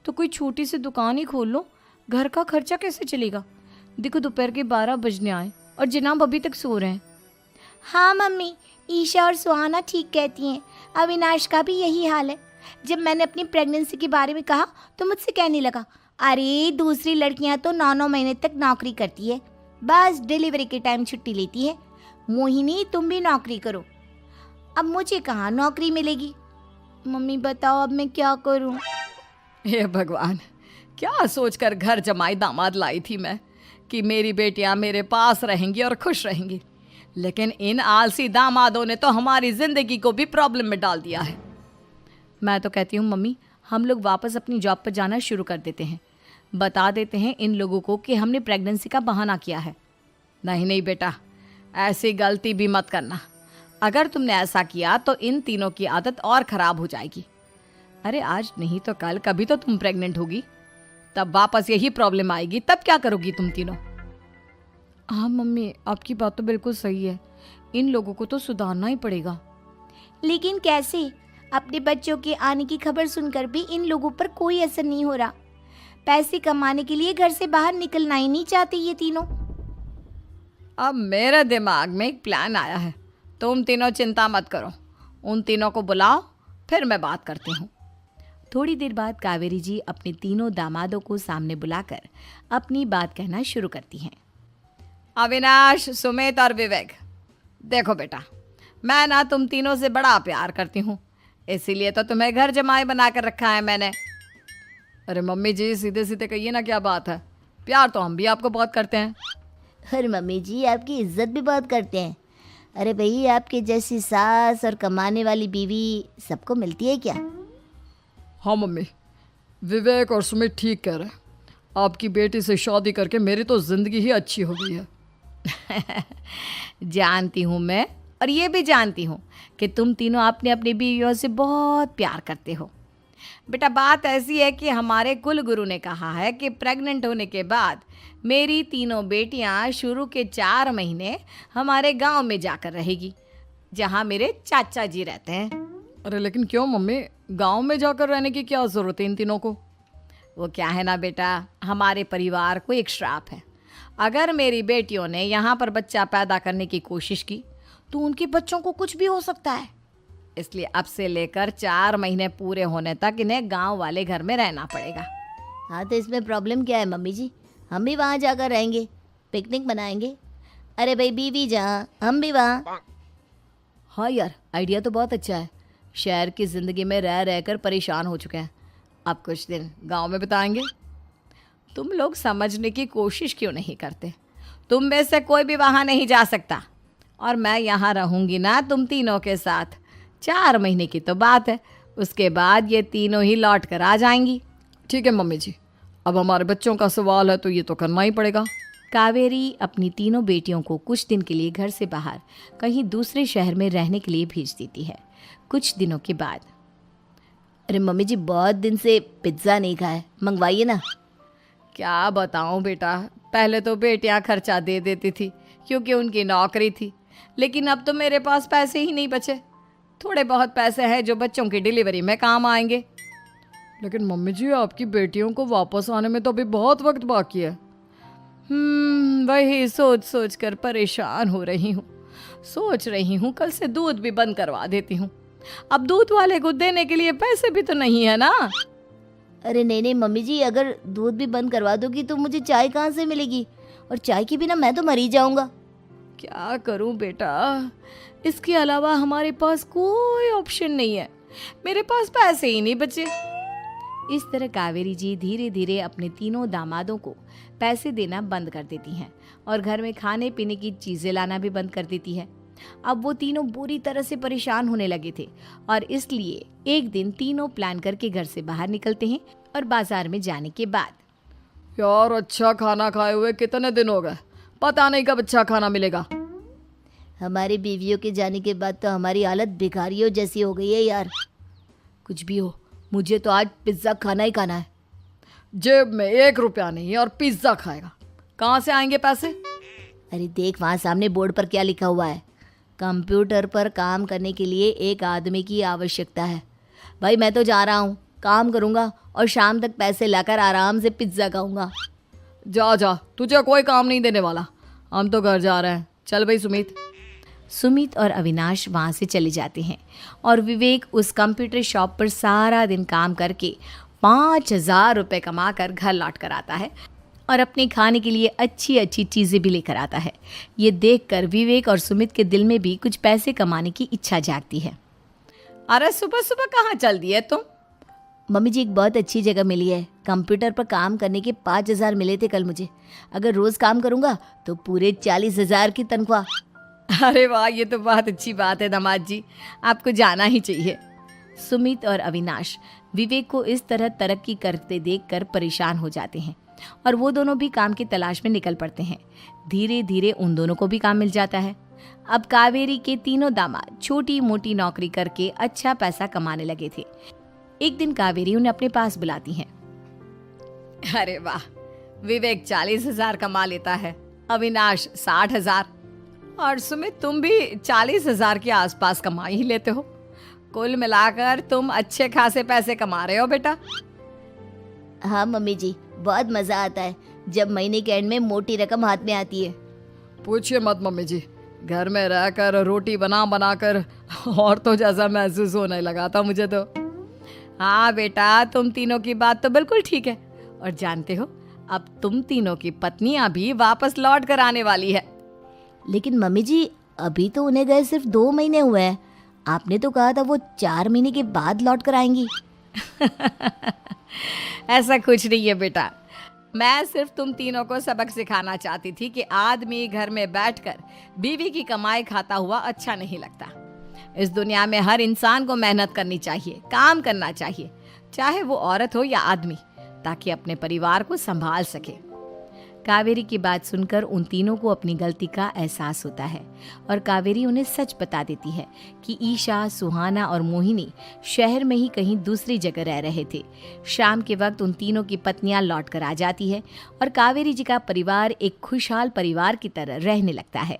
तो कोई छोटी सी दुकान ही खोल लो, घर का खर्चा कैसे चलेगा? देखो दोपहर के 12 बजने आए और जनाब अभी तक सो रहे हैं। हाँ मम्मी, ईशा और सुहाना ठीक कहती हैं। अविनाश का भी यही हाल है। जब मैंने अपनी प्रेगनेंसी के बारे में कहा तो मुझसे कहने लगा, अरे दूसरी लड़कियां तो 9-9 महीने तक नौकरी करती है, बस डिलीवरी के टाइम छुट्टी लेती है। मोहिनी तुम भी नौकरी करो। अब मुझे कहाँ नौकरी मिलेगी? मम्मी बताओ अब मैं क्या करूँ? हे भगवान, क्या सोचकर घर जमाई दामाद लाई थी मैं कि मेरी बेटियां मेरे पास रहेंगी और खुश रहेंगी, लेकिन इन आलसी दामादों ने तो हमारी ज़िंदगी को भी प्रॉब्लम में डाल दिया है। मैं तो कहती हूँ मम्मी, हम लोग वापस अपनी जॉब पर जाना शुरू कर देते हैं। बता देते हैं इन लोगों को कि हमने प्रेगनेंसी का बहाना किया है। नहीं नहीं बेटा, ऐसी गलती भी मत करना। अगर तुमने ऐसा किया तो इन तीनों की आदत और ख़राब हो जाएगी। अरे आज नहीं तो कल कभी तो तुम प्रेग्नेंट होगी, तब वापस यही प्रॉब्लम आएगी। तब क्या करोगी तुम तीनों? हाँ मम्मी, आपकी बात तो बिल्कुल सही है। इन लोगों को तो सुधारना ही पड़ेगा। लेकिन कैसे? अपने बच्चों के आने की खबर सुनकर भी इन लोगों पर कोई असर नहीं हो रहा। पैसे कमाने के लिए घर से बाहर निकलना ही नहीं चाहते ये तीनों। अब मेरे दिमाग में एक प्लान आया है। तुम तीनों चिंता मत करो, उन तीनों को बुलाओ, फिर मैं बात करती हूँ। थोड़ी देर बाद कावेरी जी अपने तीनों दामादों को सामने बुलाकर अपनी बात कहना शुरू करती हैं। अविनाश, सुमित और विवेक, देखो बेटा, मैं ना तुम तीनों से बड़ा प्यार करती हूँ, इसीलिए तो तुम्हें घर जमाई बना कर रखा है मैंने। अरे मम्मी जी, सीधे सीधे कहिए ना, क्या बात है? प्यार तो हम भी आपको बहुत करते हैं। अरे मम्मी जी, आपकी इज्जत भी बहुत करते हैं। अरे भाई, आपके जैसी सास और कमाने वाली बीवी सबको मिलती है क्या? हाँ मम्मी, विवेक और सुमित ठीक कह रहे हैं। आपकी बेटी से शादी करके मेरी तो ज़िंदगी ही अच्छी हो गई है। जानती हूँ मैं, और ये भी जानती हूँ कि तुम तीनों अपने अपनी बीवियों से बहुत प्यार करते हो। बेटा, बात ऐसी है कि हमारे कुल गुरु ने कहा है कि प्रेग्नेंट होने के बाद मेरी तीनों बेटियां शुरू के 4 महीने हमारे गांव में जाकर रहेगी, जहां मेरे चाचा जी रहते हैं। अरे लेकिन क्यों मम्मी, गांव में जाकर रहने की क्या ज़रूरत है इन तीनों को? वो क्या है ना बेटा, हमारे परिवार को एक श्राप है। अगर मेरी बेटियों ने यहाँ पर बच्चा पैदा करने की कोशिश की तो उनके बच्चों को कुछ भी हो सकता है। इसलिए अब से लेकर 4 महीने पूरे होने तक इन्हें गांव वाले घर में रहना पड़ेगा। हाँ तो इसमें प्रॉब्लम क्या है मम्मी जी? हम भी वहाँ जाकर रहेंगे, पिकनिक मनाएंगे। अरे भाई, बीवी जहाँ हम भी वहाँ। हाँ यार, आइडिया तो बहुत अच्छा है। शहर की ज़िंदगी में रह रहकर परेशान हो चुके हैं, अब कुछ दिन गांव में बिताएंगे। तुम लोग समझने की कोशिश क्यों नहीं करते? तुम में से कोई भी वहाँ नहीं जा सकता, और मैं यहाँ रहूँगी ना तुम तीनों के साथ। 4 महीने की तो बात है, उसके बाद ये तीनों ही लौट कर आ जाएंगी। ठीक है मम्मी जी, अब हमारे बच्चों का सवाल है तो ये तो करना ही पड़ेगा। कावेरी अपनी तीनों बेटियों को कुछ दिन के लिए घर से बाहर कहीं दूसरे शहर में रहने के लिए भेज देती है। कुछ दिनों के बाद, अरे मम्मी जी, बहुत दिन से पिज्ज़ा नहीं खाया, मंगवाइए ना। क्या बताऊं बेटा, पहले तो बेटियां खर्चा दे देती थी क्योंकि उनकी नौकरी थी, लेकिन अब तो मेरे पास पैसे ही नहीं बचे। थोड़े बहुत पैसे हैं जो बच्चों की डिलीवरी में काम आएंगे। लेकिन मम्मी जी, आपकी बेटियों को वापस आने में तो अभी बहुत वक्त बाकी है। वही सोच सोच कर परेशान हो रही हूँ। सोच रही हूँ कल से दूध भी बंद करवा देती हूँ। अब दूध वाले को देने के लिए पैसे भी तो नहीं है ना। अरे नहीं नहीं मम्मी जी, अगर दूध भी बंद करवा दोगी तो मुझे चाय कहाँ से मिलेगी? और चाय के बिना मैं तो मर ही जाऊंगा। क्या करूं बेटा, इसके अलावा हमारे पास कोई ऑप्शन नहीं है। मेरे पास पैसे ही नहीं बचे। इस तरह कावेरी जी धीरे धीरे अपने तीनों दामादों को पैसे देना बंद कर देती हैं और घर में खाने पीने की चीज़ें लाना भी बंद कर देती है। अब वो तीनों बुरी तरह से परेशान होने लगे थे, और इसलिए एक दिन तीनों प्लान करके घर से बाहर निकलते हैं। और बाजार में जाने के बाद, यार अच्छा खाना खाए हुए कितने दिन हो गए, पता नहीं कब अच्छा खाना मिलेगा। हमारी बीवियों के जाने के बाद तो हमारी हालत भिखारियों जैसी हो गई है यार। कुछ भी हो, मुझे तो आज पिज्ज़ा खाना ही खाना है। जेब में 1 रुपया नहीं है और पिज्ज़ा खाएगा, कहाँ से आएंगे पैसे? अरे देख, वहाँ सामने बोर्ड पर क्या लिखा हुआ है, कंप्यूटर पर काम करने के लिए एक आदमी की आवश्यकता है। भाई मैं तो जा रहा हूँ, काम करूँगा और शाम तक पैसे लाकर आराम से पिज्ज़ा खाऊंगा। जा जा, तुझे कोई काम नहीं देने वाला। हम तो घर जा रहे हैं। चल भाई सुमित। सुमित और अविनाश वहाँ से चले जाते हैं और विवेक उस कंप्यूटर शॉप पर सारा दिन काम करके 5,000 रुपये कमा कर घर लौट कर आता है और अपने खाने के लिए अच्छी अच्छी चीज़ें भी लेकर आता है। ये देखकर विवेक और सुमित के दिल में भी कुछ पैसे कमाने की इच्छा जागती है। अरे सुबह सुबह कहाँ चल दिए तुम? मम्मी जी, एक बहुत अच्छी जगह मिली है। कंप्यूटर पर काम करने के 5,000 मिले थे कल मुझे। अगर रोज़ काम करूँगा तो पूरे 40,000 की तनख्वाह। अरे वाह, ये तो बहुत अच्छी बात है दामाद जी, आपको जाना ही चाहिए। सुमित और अविनाश विवेक को इस तरह तरक्की करते देखकर परेशान हो जाते हैं और वो दोनों भी काम की तलाश में निकल पड़ते हैं। धीरे धीरे उन दोनों को भी काम मिल जाता है। अब कावेरी के तीनों दामाद छोटी मोटी नौकरी करके अच्छा पैसा कमाने लगे थे। एक दिन कावेरी उन्हें अपने पास बुलाती है। अरे वाह, विवेक 40,000 कमा लेता है, अविनाश 60,000 और सुमित तुम भी 40,000 के आसपास कमा ही लेते हो। कुल मिलाकर तुम अच्छे खासे पैसे कमा रहे हो बेटा। हाँ मम्मी जी, बहुत मज़ा आता है जब महीने के एंड में मोटी रकम हाथ में आती है। पूछिए मत मम्मी जी, घर में रहकर रोटी बना बना कर और तो जैसा महसूस होने लगा था मुझे तो। हाँ बेटा, तुम तीनों की बात तो बिल्कुल ठीक है। और जानते हो, अब तुम तीनों की पत्नियां भी वापस लौट कर आने वाली है। लेकिन मम्मी जी, अभी तो उन्हें गए सिर्फ 2 महीने हुए हैं। आपने तो कहा था वो 4 महीने के बाद लौट कर आएंगी। ऐसा कुछ नहीं है बेटा, मैं सिर्फ तुम तीनों को सबक सिखाना चाहती थी कि आदमी घर में बैठकर बीवी की कमाई खाता हुआ अच्छा नहीं लगता। इस दुनिया में हर इंसान को मेहनत करनी चाहिए, काम करना चाहिए, चाहे वो औरत हो या आदमी, ताकि अपने परिवार को संभाल सके। कावेरी की बात सुनकर उन तीनों को अपनी गलती का एहसास होता है और कावेरी उन्हें सच बता देती है कि ईशा, सुहाना और मोहिनी शहर में ही कहीं दूसरी जगह रह रहे थे। शाम के वक्त उन तीनों की पत्नियां लौट कर आ जाती है और कावेरी जी का परिवार एक खुशहाल परिवार की तरह रहने लगता है।